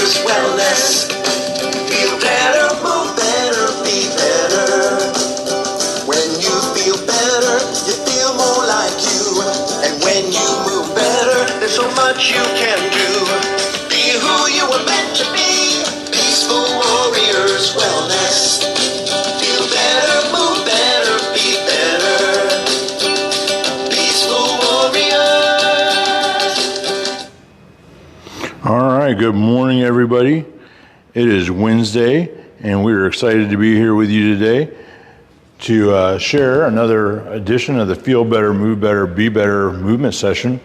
Warriors Wellness. Feel better, move better, be better. When you feel better, you feel more like you. And when you move better, there's so much you can do. Be who you were meant to be. Peaceful Warriors Wellness. Feel better, move better, be better. Peaceful Warriors. All right, good morning, everybody. It is Wednesday, and we're excited to be here with you today to share another edition of the Feel Better, Move Better, Be Better movement session.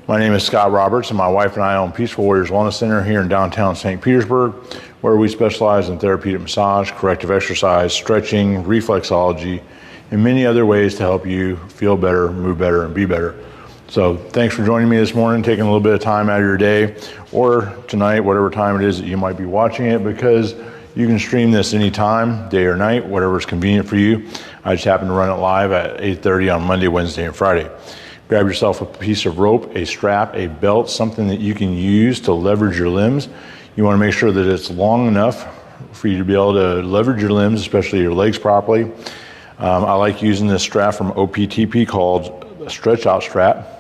My name is Scott Roberts, and my wife and I own Peaceful Warriors Wellness Center here in downtown St. Petersburg, where we specialize in therapeutic massage, corrective exercise, stretching, reflexology, and many other ways to help you feel better, move better, and be better. So thanks for joining me this morning, taking a little bit of time out of your day, or tonight, whatever time it is that you might be watching it, because you can stream this anytime, day or night, whatever's convenient for you. I just happen to run it live at 8:30 on Monday, Wednesday, and Friday. Grab yourself a piece of rope, a strap, a belt, something that you can use to leverage your limbs. You want to make sure that it's long enough for you to be able to leverage your limbs, especially your legs properly. I like using this strap from OPTP called a stretch out strap.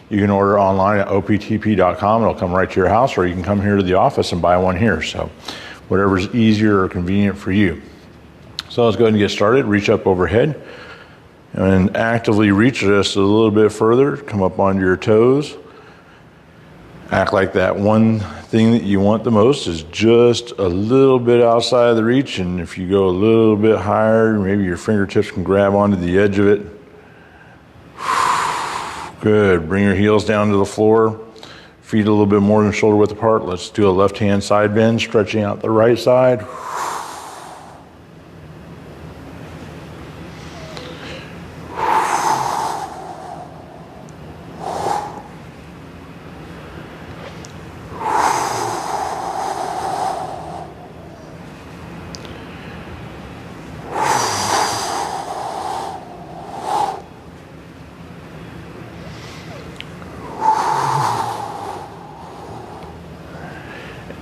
You can order online at optp.com. It'll come right to your house, or you can come here to the office and buy one here. So whatever's easier or convenient for you. So let's go ahead and get started. Reach up overhead and actively reach just a little bit further. Come up onto your toes. Act like that one thing that you want the most is just a little bit outside of the reach, and if you go a little bit higher, maybe your fingertips can grab onto the edge of it. Good. Bring your heels down to the floor. Feet a little bit more than shoulder width apart. Let's do a left hand side bend, stretching out the right side.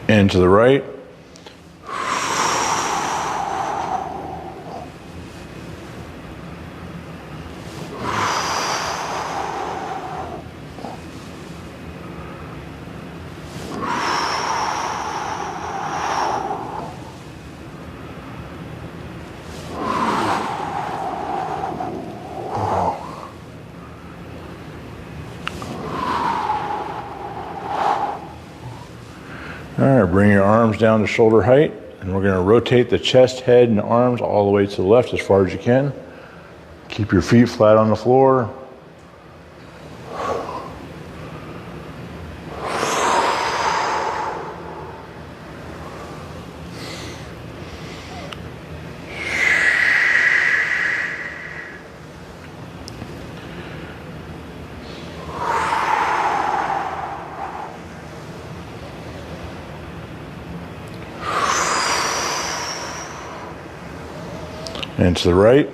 And to the right. All right, bring your arms down to shoulder height, and we're going to rotate the chest, head, and arms all the way to the left as far as you can. Keep your feet flat on the floor. And to the right.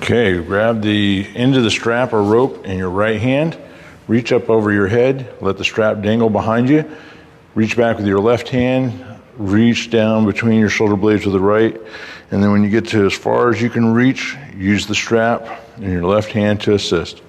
Okay, grab the end of the strap or rope in your right hand, reach up over your head, let the strap dangle behind you, reach back with your left hand, reach down between your shoulder blades with the right, and then when you get to as far as you can reach, use the strap in your left hand to assist.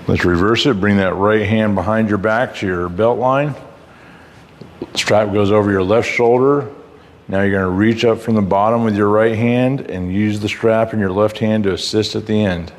Let's reverse it. Bring that right hand behind your back to your belt line. Strap goes over your left shoulder. Now you're going to reach up from the bottom with your right hand and use the strap in your left hand to assist at the end.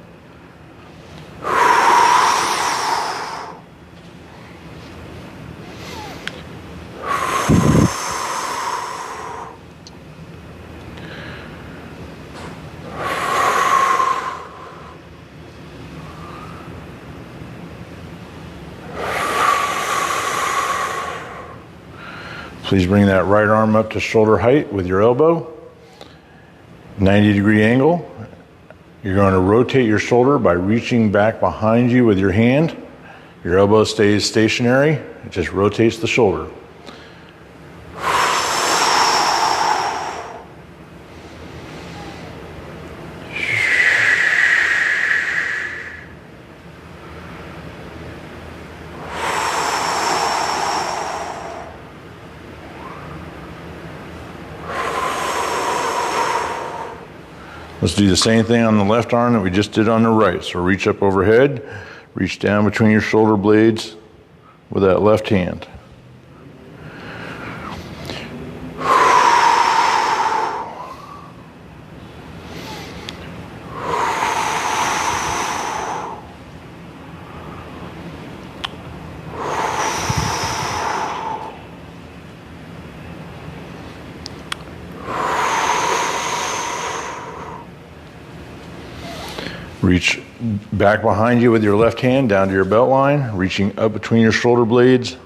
Please bring that right arm up to shoulder height with your elbow. 90-degree angle. You're going to rotate your shoulder by reaching back behind you with your hand. Your elbow stays stationary. It just rotates the shoulder. Let's do the same thing on the left arm that we just did on the right. So reach up overhead, reach down between your shoulder blades with that left hand. Reach back behind you with your left hand down to your belt line, reaching up between your shoulder blades.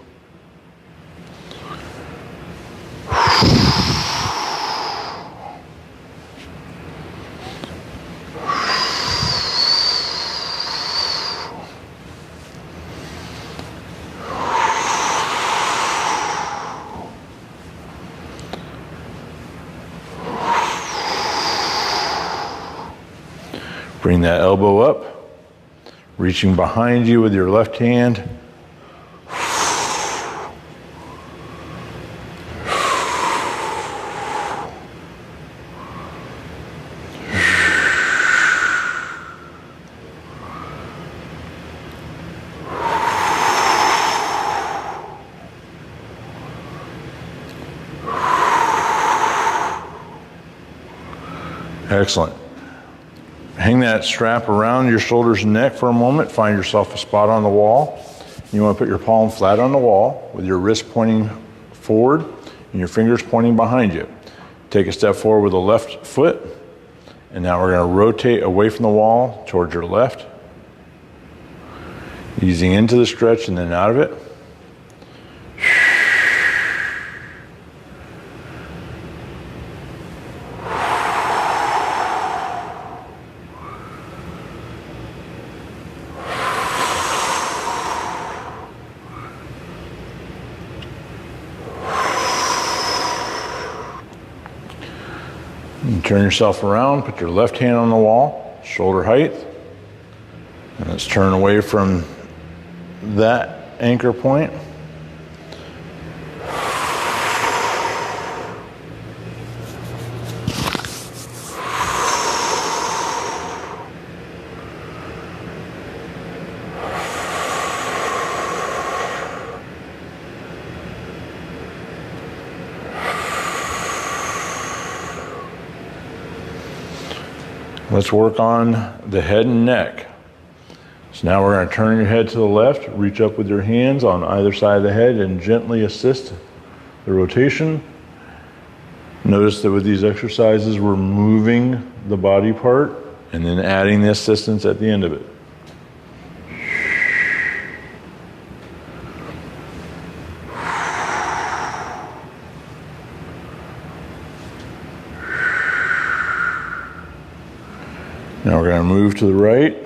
Bring that elbow up, reaching behind you with your left hand. Excellent. Hang that strap around your shoulders and neck for a moment. Find yourself a spot on the wall. You want to put your palm flat on the wall with your wrist pointing forward and your fingers pointing behind you. Take a step forward with the left foot, and now we're going to rotate away from the wall towards your left, easing into the stretch and then out of it. And turn yourself around, put your left hand on the wall, shoulder height. And let's turn away from that anchor point. Let's work on the head and neck. So now we're going to turn your head to the left, reach up with your hands on either side of the head and gently assist the rotation. Notice that with these exercises, we're moving the body part and then adding the assistance at the end of it. Now we're going to move to the right.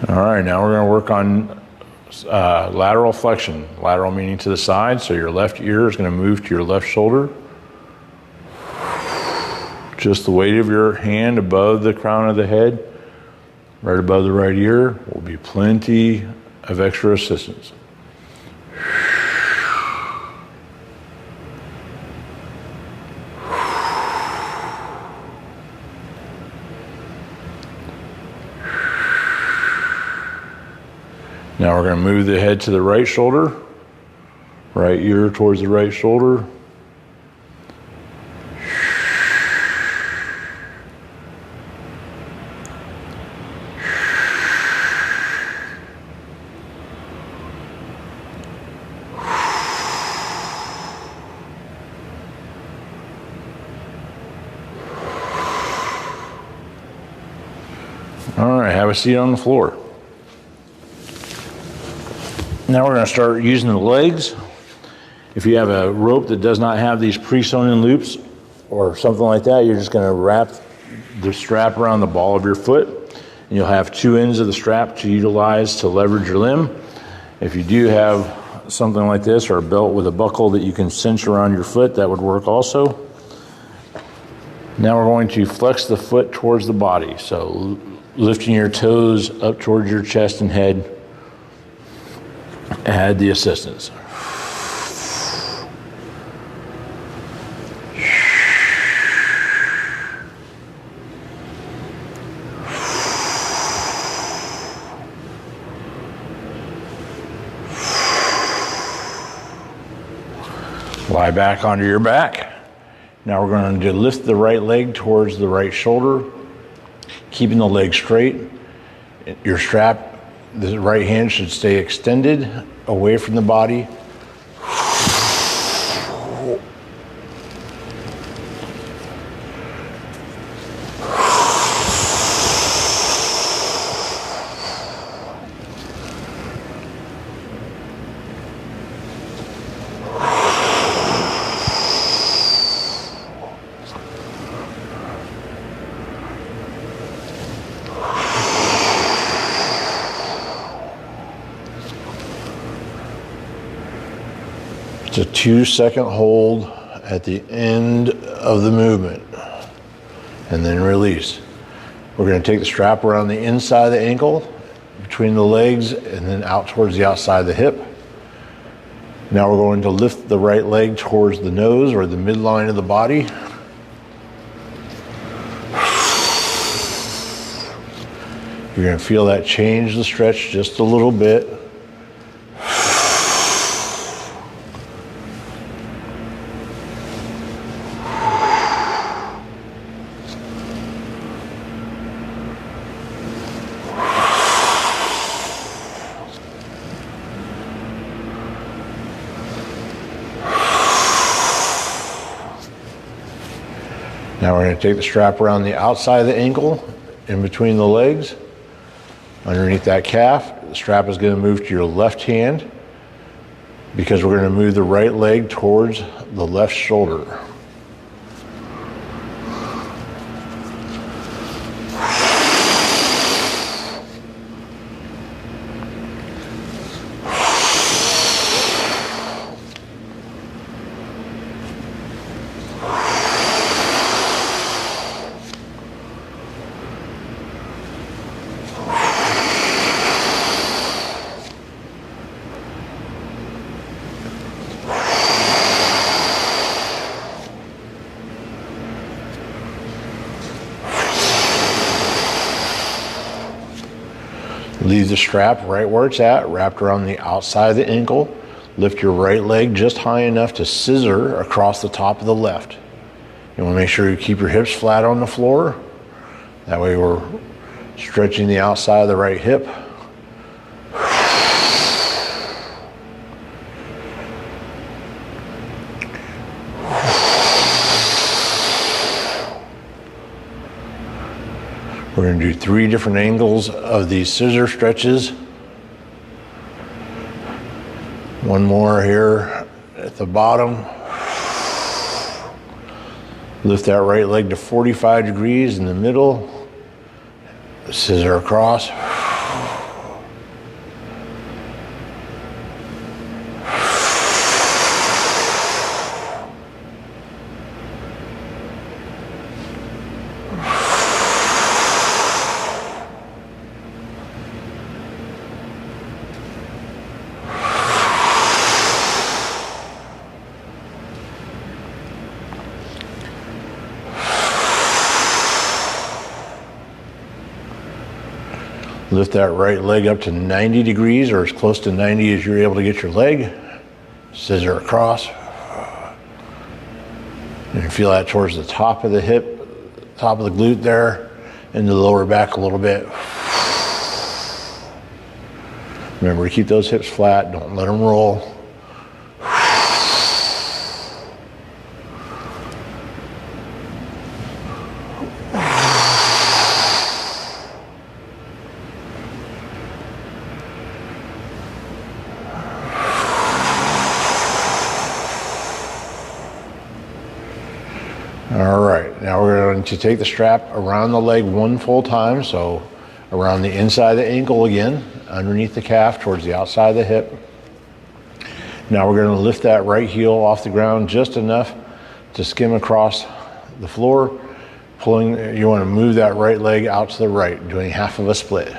All right, now we're going to work on lateral flexion. Lateral meaning to the side, so your left ear is going to move to your left shoulder. Just the weight of your hand above the crown of the head, right above the right ear, will be plenty of extra assistance. Now we're going to move the head to the right shoulder, right ear towards the right shoulder. have a seat on the floor. Now we're going to start using the legs. If you have a rope that does not have these pre-sewn in loops or something like that, you're just going to wrap the strap around the ball of your foot, and you'll have two ends of the strap to utilize to leverage your limb. If you do have something like this or a belt with a buckle that you can cinch around your foot, that would work also. Now we're going to flex the foot towards the body. So lifting your toes up towards your chest and head. Add the assistance. Lie back onto your back. Now we're going to lift the right leg towards the right shoulder, keeping the leg straight. Your strap, the right hand should stay extended away from the body. It's a 2-second hold at the end of the movement and then release. We're going to take the strap around the inside of the ankle, between the legs, and then out towards the outside of the hip. Now we're going to lift the right leg towards the nose or the midline of the body. You're going to feel that change the stretch just a little bit. Now we're going to take the strap around the outside of the ankle, in between the legs, underneath that calf. The strap is going to move to your left hand because we're going to move the right leg towards the left shoulder. Leave the strap right where it's at, wrapped around the outside of the ankle. Lift your right leg just high enough to scissor across the top of the left. You want to make sure you keep your hips flat on the floor. That way we're stretching the outside of the right hip. We're going to do 3 different angles of these scissor stretches. One more here at the bottom. Lift that right leg to 45 degrees in the middle. Scissor across. Lift that right leg up to 90 degrees or as close to 90 as you're able to get your leg. Scissor across. You can feel that towards the top of the hip, top of the glute there, and the lower back a little bit. Remember to keep those hips flat, don't let them roll. All right, now we're going to take the strap around the leg one full time, so around the inside of the ankle again, underneath the calf towards the outside of the hip. Now we're going to lift that right heel off the ground just enough to skim across the floor. You want to move that right leg out to the right, doing half of a split.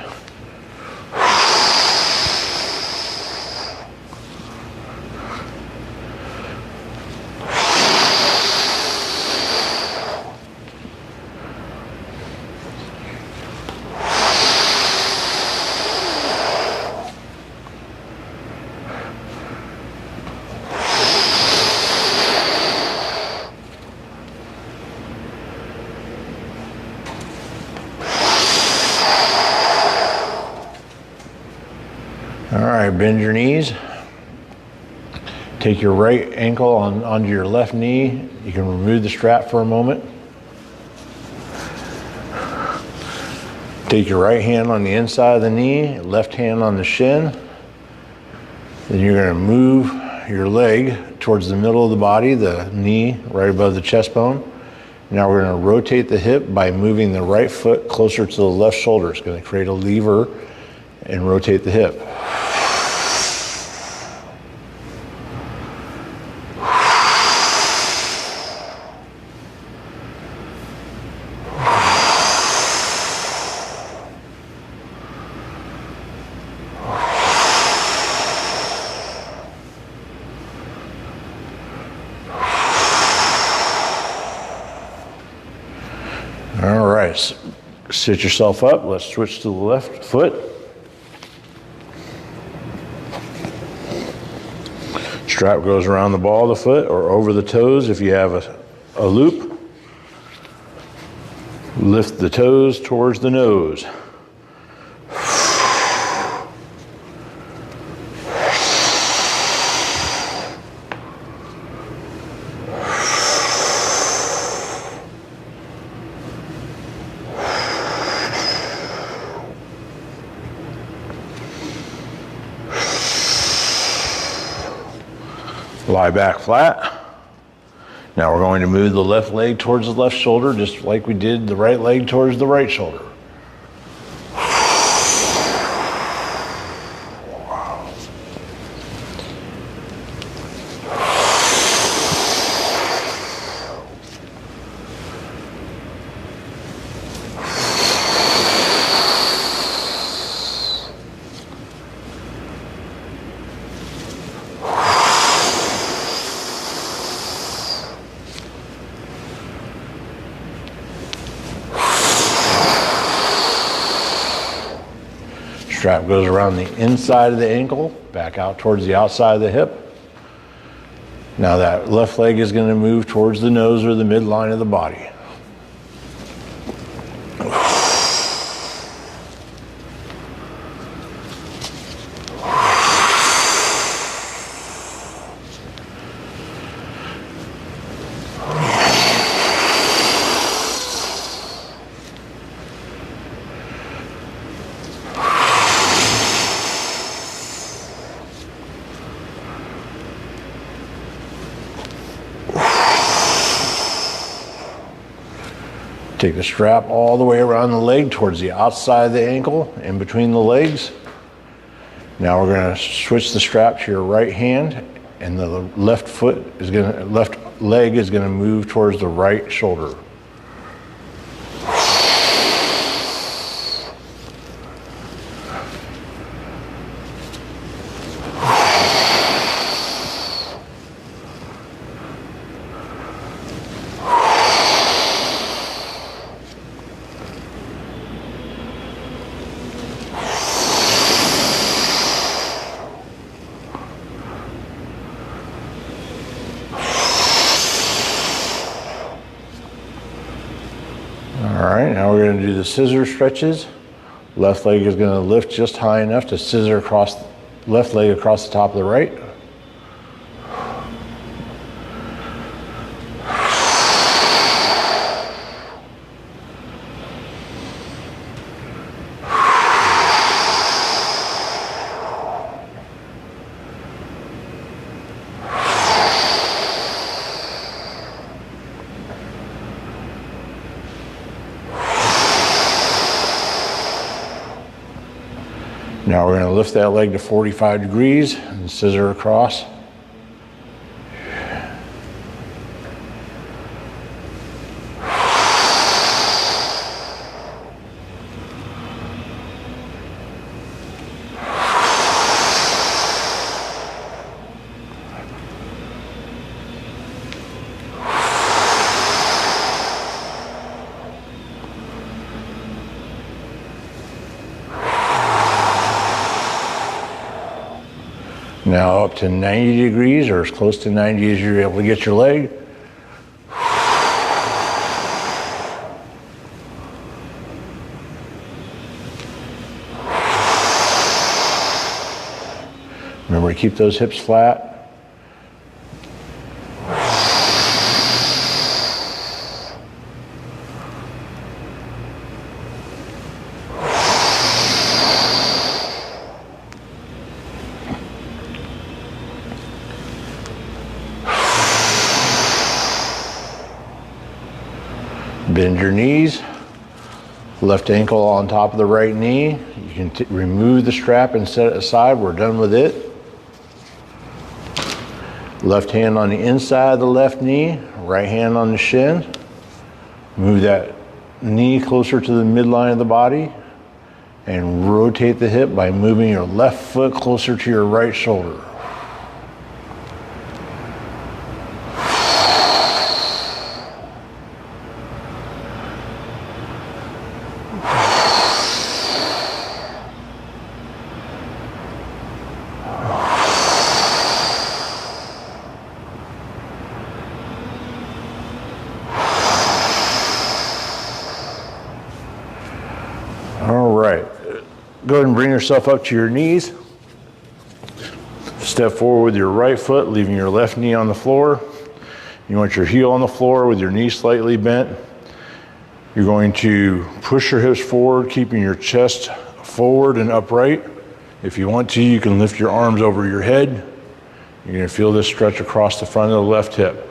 All right, bend your knees. Take your right ankle onto your left knee. You can remove the strap for a moment. Take your right hand on the inside of the knee, left hand on the shin. Then you're going to move your leg towards the middle of the body, the knee right above the chest bone. Now we're going to rotate the hip by moving the right foot closer to the left shoulder. It's going to create a lever and rotate the hip. All right, sit yourself up. Let's switch to the left foot. Strap goes around the ball of the foot or over the toes if you have a loop. Lift the toes towards the nose. Lie back flat. Now we're going to move the left leg towards the left shoulder, just like we did the right leg towards the right shoulder. Strap goes around the inside of the ankle, back out towards the outside of the hip. Now that left leg is going to move towards the nose or the midline of the body. Take the strap all the way around the leg towards the outside of the ankle, in between the legs. Now we're going to switch the strap to your right hand, and the left leg is going to move towards the right shoulder. All right, now we're going to do the scissor stretches. Left leg is going to lift just high enough to scissor across, left leg across the top of the right. Now we're going to lift that leg to 45 degrees and scissor across. Now up to 90 degrees, or as close to 90 as you're able to get your leg. Remember to keep those hips flat. Bend your knees, left ankle on top of the right knee. You can remove the strap and set it aside. We're done with it. Left hand on the inside of the left knee, right hand on the shin. Move that knee closer to the midline of the body and rotate the hip by moving your left foot closer to your right shoulder. Go ahead and bring yourself up to your knees. Step forward with your right foot, leaving your left knee on the floor. You want your heel on the floor with your knee slightly bent. You're going to push your hips forward, keeping your chest forward and upright. If you want to, you can lift your arms over your head. You're going to feel this stretch across the front of the left hip.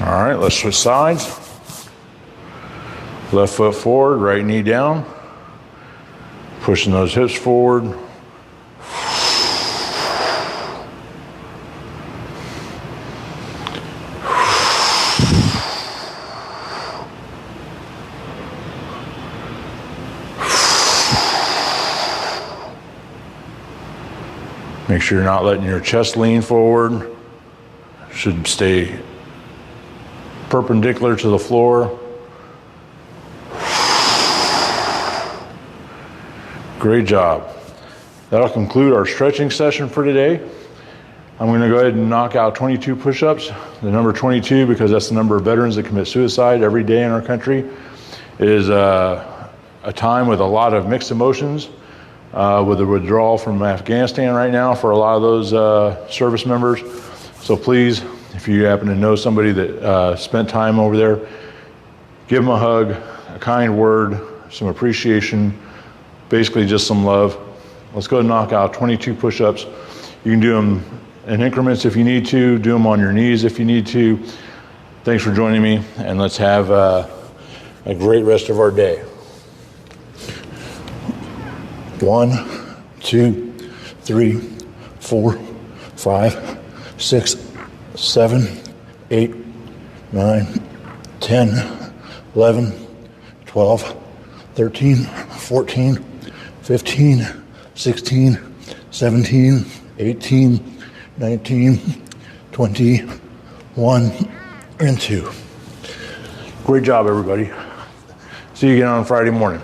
All right, let's switch sides. Left foot forward, right knee down. Pushing those hips forward. Make sure you're not letting your chest lean forward. Should stay perpendicular to the floor. Great job. That'll conclude our stretching session for today. I'm going to go ahead and knock out 22 push-ups. The number 22, because that's the number of veterans that commit suicide every day in our country. It is a time with a lot of mixed emotions, with the withdrawal from Afghanistan right now for a lot of those service members. So please, if you happen to know somebody that spent time over there, give them a hug, a kind word, some appreciation, basically just some love. Let's go and knock out 22 push-ups. You can do them in increments if you need to, do them on your knees if you need to. Thanks for joining me, and let's have a great rest of our day. 1, 2, 3, 4, 5, 6, 7, 8, 9, 10, 11, 12, 13, 14, 15, 16, 17, 18, 19, 20, 1, and 2. Great job, everybody. See you again on Friday morning.